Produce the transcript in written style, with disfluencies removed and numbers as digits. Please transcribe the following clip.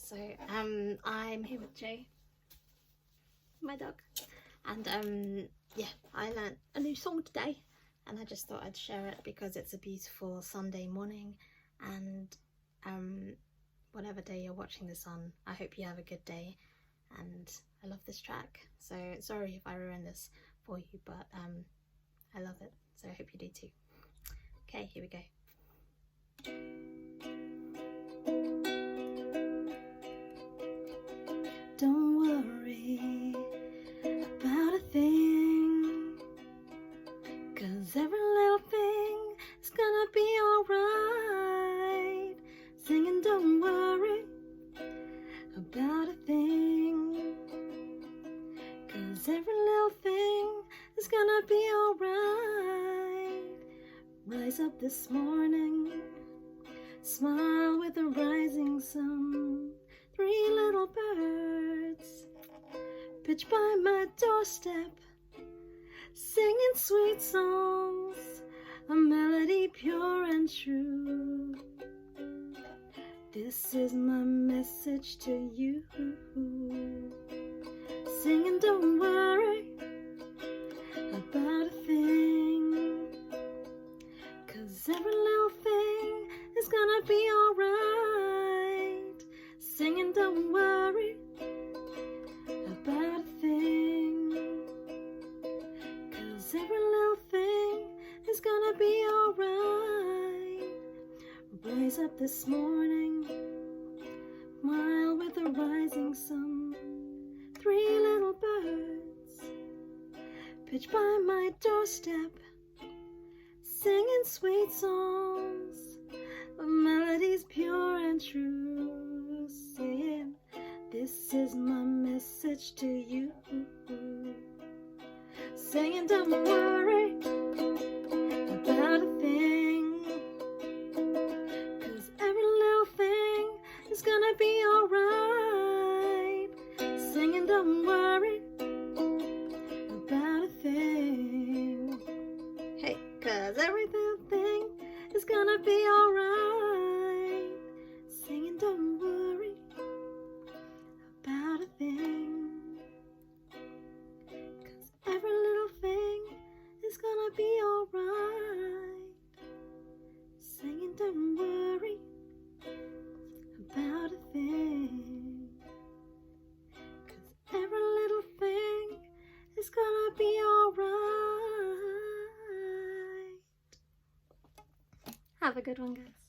So I'm here with Jay, my dog, and yeah, I learnt a new song today, and I just thought I'd share it because it's a beautiful Sunday morning, and whatever day you're watching this on, I hope you have a good day, and I love this track. So sorry if I ruined this for you, but I love it, so I hope you do too. Okay, here we go. Don't worry about a thing, 'cause every little thing is gonna be alright. Singing don't worry about a thing, 'cause every little thing is gonna be alright. Rise up this morning, smile with the rising sun. 3 little birds pitch by my doorstep, singing sweet songs, a melody pure and true. This is my message to you. Singing don't worry about a thing, 'cause every little thing is gonna be alright. Singing don't worry about a thing, 'cause every little thing is gonna be alright. Rise up this morning, smile with the rising sun. 3 little birds pitch by my doorstep, singing sweet songs, a melodies pure and true. Saying, this is my message to you. Saying don't worry about a thing, 'cause every little thing is gonna be alright. Singing don't worry about a thing, hey, 'cause every little thing is gonna be alright. Singing don't worry about a thing, 'cause every little thing is gonna be alright. Singing don't worry about a thing, 'cause every little thing is gonna be alright. Have a good one, guys.